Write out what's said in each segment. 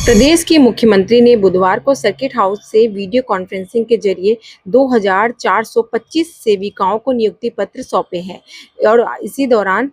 प्रदेश के मुख्यमंत्री ने बुधवार को सर्किट हाउस से वीडियो कॉन्फ्रेंसिंग के जरिए 2425 सेविकाओं को नियुक्ति पत्र सौंपे हैं और इसी दौरान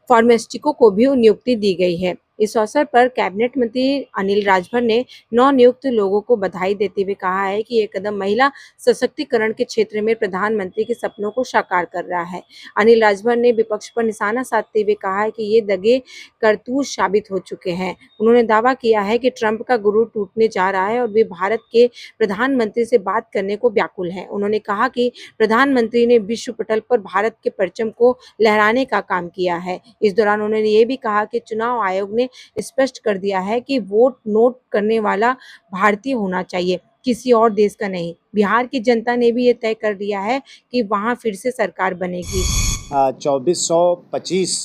फार्मासिस्टों को भी नियुक्ति दी गई है। इस अवसर पर कैबिनेट मंत्री अनिल राजभर ने नवनियुक्त लोगों को बधाई देते हुए कहा है कि ये कदम महिला सशक्तिकरण के क्षेत्र में प्रधानमंत्री के सपनों को साकार कर रहा है। अनिल राजभर ने विपक्ष पर निशाना साधते हुए कहा है कि ये दगे करतूत साबित हो चुके हैं। उन्होंने दावा किया है कि ट्रंप का गुरूर टूटने जा रहा है और वे भारत के प्रधानमंत्री से बात करने को व्याकुल हैं। उन्होंने कहा कि प्रधानमंत्री ने विश्व पटल पर भारत के परचम को लहराने का काम किया है। इस दौरान उन्होंने ये भी कहा कि चुनाव आयोग ने स्पष्ट कर दिया है कि वोट नोट करने वाला भारतीय होना चाहिए, किसी और देश का नहीं। बिहार की जनता ने भी ये तय कर दिया है कि वहां फिर से सरकार बनेगी। 2425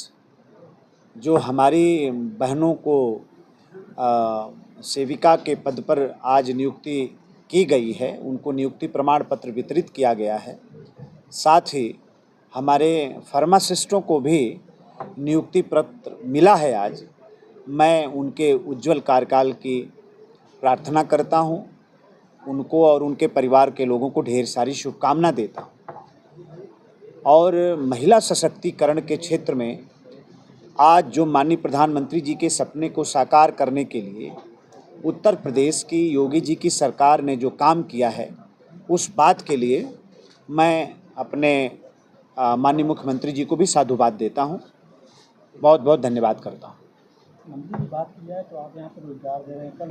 जो हमारी बहनों को सेविका के पद पर आज नियुक्ति की गई है, उनको नियुक्ति प्रमाण पत्र वितरित किया गया है। साथ ही हमारे फार्मासिस्टों को भी नियुक्ति पत्र मिला है आज। मैं उनके उज्जवल कार्यकाल की प्रार्थना करता हूं, उनको और उनके परिवार के लोगों को ढेर सारी शुभकामना देता हूं। और महिला सशक्तिकरण के क्षेत्र में आज जो माननीय प्रधानमंत्री जी के सपने को साकार करने के लिए उत्तर प्रदेश की योगी जी की सरकार ने जो काम किया है, उस बात के लिए मैं अपने माननीय मुख्यमंत्री जी को भी साधुवाद देता हूं। बहुत बहुत धन्यवाद करता हूं। मंत्री की बात की जाए तो आप यहाँ पर रोजगार दे रहे हैं। कल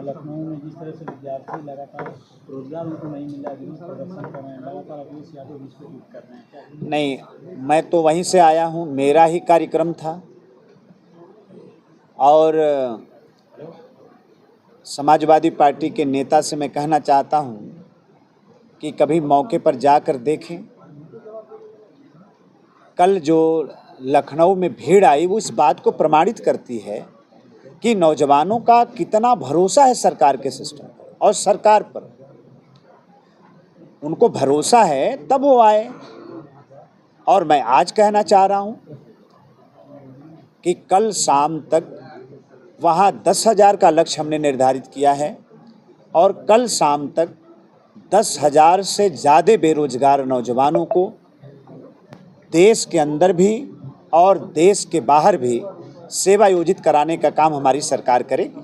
लखनऊ में जिस तरह से विद्यार्थी लगातार रोजगार उनको नहीं मिला, विरोध प्रदर्शन कर रहे हैं, लगातार अखिलेश यादव विश्व कर रहे हैं, क्या? नहीं, मैं तो वहीं से आया हूँ, मेरा ही कार्यक्रम था और समाजवादी पार्टी के नेता से मैं कहना चाहता हूँ कि कभी मौके पर जाकर देखें। कल जो लखनऊ में भीड़ आई वो इस बात को प्रमाणित करती है कि नौजवानों का कितना भरोसा है सरकार के सिस्टम पर और सरकार पर। उनको भरोसा है तब वो आए। और मैं आज कहना चाह रहा हूँ कि कल शाम तक वहाँ 10,000 का लक्ष्य हमने निर्धारित किया है और कल शाम तक 10,000 से ज़्यादा बेरोजगार नौजवानों को देश के अंदर भी और देश के बाहर भी सेवा योजित कराने का काम हमारी सरकार करेगी।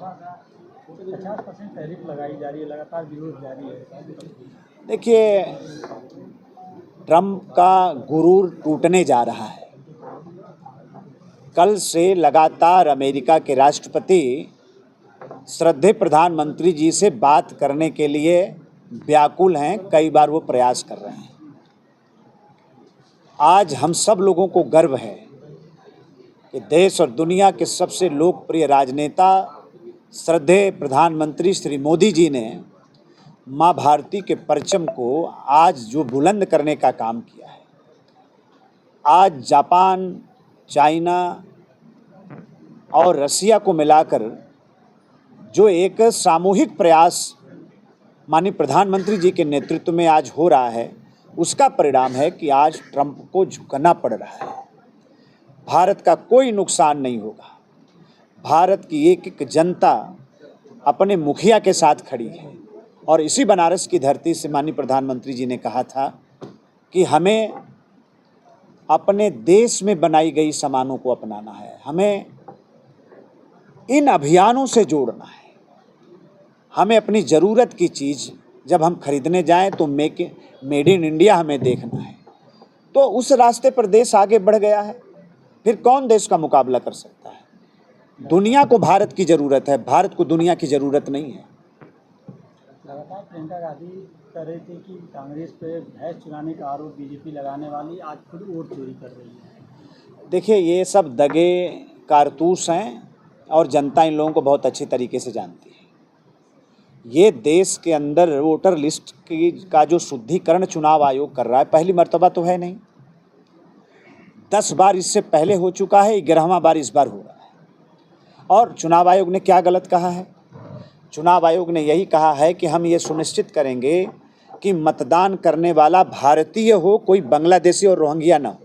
50% टैरिफ लगाई जा रही है, लगातार विरोध जारी है। देखिए, ट्रंप का गुरूर टूटने जा रहा है। कल से लगातार अमेरिका के राष्ट्रपति श्रद्धेय प्रधानमंत्री जी से बात करने के लिए व्याकुल हैं, कई बार वो प्रयास कर रहे हैं। आज हम सब लोगों को गर्व है कि देश और दुनिया के सबसे लोकप्रिय राजनेता श्रद्धेय प्रधानमंत्री श्री मोदी जी ने माँ भारती के परचम को आज जो बुलंद करने का काम किया है। आज जापान, चाइना और रसिया को मिलाकर जो एक सामूहिक प्रयास माननीय प्रधानमंत्री जी के नेतृत्व में आज हो रहा है, उसका परिणाम है कि आज ट्रंप को झुकना पड़ रहा है। भारत का कोई नुकसान नहीं होगा। भारत की एक एक जनता अपने मुखिया के साथ खड़ी है और इसी बनारस की धरती से माननीय प्रधानमंत्री जी ने कहा था कि हमें अपने देश में बनाई गई सामानों को अपनाना है, हमें इन अभियानों से जोड़ना है। हमें अपनी ज़रूरत की चीज़ जब हम खरीदने जाएं तो मेड इन इंडिया हमें देखना है। तो उस रास्ते पर देश आगे बढ़ गया है। फिर कौन देश का मुकाबला कर सकता है? दुनिया को भारत की ज़रूरत है, भारत को दुनिया की ज़रूरत नहीं है। लगातार प्रियंका गांधी कह रही थी कि कांग्रेस पे भैंस चुराने का आरोप बीजेपी लगाने वाली आज खुद वोट चोरी कर रही है। देखिए, ये सब दगे कारतूस हैं और जनता इन लोगों को बहुत अच्छी तरीके से जानती है। ये देश के अंदर वोटर लिस्ट का जो शुद्धिकरण चुनाव आयोग कर रहा है, पहली मर्तबा तो है नहीं। 10 बार इससे पहले हो चुका है, 11वां बार इस बार हो रहा है। और चुनाव आयोग ने क्या गलत कहा है? चुनाव आयोग ने यही कहा है कि हम ये सुनिश्चित करेंगे कि मतदान करने वाला भारतीय हो, कोई बांग्लादेशी और रोहिंग्या ना हो।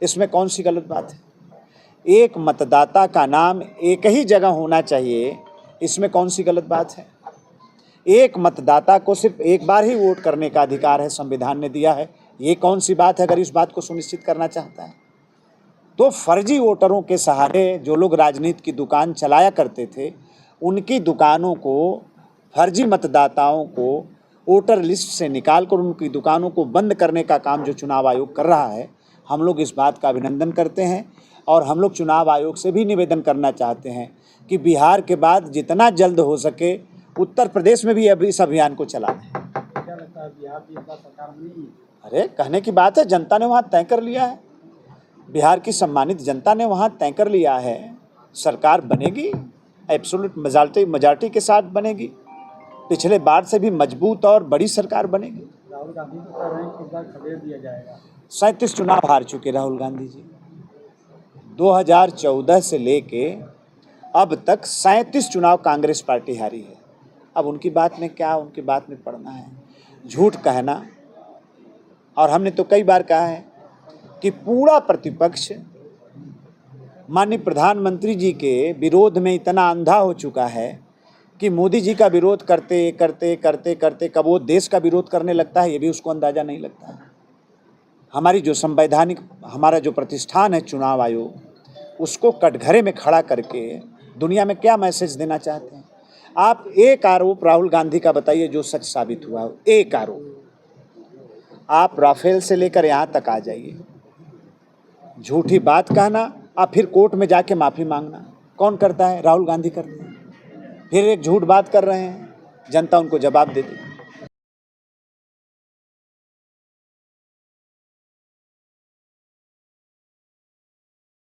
इसमें कौन सी गलत बात है? एक मतदाता का नाम एक ही जगह होना चाहिए, इसमें कौन सी गलत बात है? एक मतदाता को सिर्फ एक बार ही वोट करने का अधिकार है, संविधान ने दिया है। ये कौन सी बात है अगर इस बात को सुनिश्चित करना चाहता है? तो फर्जी वोटरों के सहारे जो लोग राजनीति की दुकान चलाया करते थे, उनकी दुकानों को, फर्जी मतदाताओं को वोटर लिस्ट से निकालकर उनकी दुकानों को बंद करने का काम जो चुनाव आयोग कर रहा है, हम लोग इस बात का अभिनंदन करते हैं। और हम लोग चुनाव आयोग से भी निवेदन करना चाहते हैं कि बिहार के बाद जितना जल्द हो सके उत्तर प्रदेश में भी अब इस अभियान को चला दें। क्या लगता है बिहार की इस बार सरकार में नहीं है? अरे कहने की बात है, जनता ने वहाँ तय कर लिया है, बिहार की सम्मानित जनता ने वहाँ तय कर लिया है, सरकार बनेगी, एब्सोल्यूट मेजॉरिटी के साथ बनेगी, पिछले बार से भी मजबूत और बड़ी सरकार बनेगी। राहुल गांधी को कह रहे हैं कि इस बार खदेड़ दिया जाएगा। 37 चुनाव हार चुके राहुल गांधी जी, 2014 से लेके अब तक 37 चुनाव कांग्रेस पार्टी हारी है। अब उनकी बात में क्या, उनकी बात में पड़ना है? झूठ कहना, और हमने तो कई बार कहा है कि पूरा प्रतिपक्ष माननीय प्रधानमंत्री जी के विरोध में इतना अंधा हो चुका है कि मोदी जी का विरोध करते करते करते करते कब वो देश का विरोध करने लगता है, ये भी उसको अंदाज़ा नहीं लगता है। हमारी जो संवैधानिक, हमारा जो प्रतिष्ठान है चुनाव आयोग, उसको कटघरे में खड़ा करके दुनिया में क्या मैसेज देना चाहते हैं? आप एक आरोप राहुल गांधी का बताइए जो सच साबित हुआ हो, एक आरोप। आप राफेल से लेकर यहाँ तक आ जाइए, झूठी बात कहना और फिर कोर्ट में जाके माफ़ी मांगना कौन करता है? राहुल गांधी करते हैं। फिर एक झूठ बात कर रहे हैं, जनता उनको जवाब दे देगी।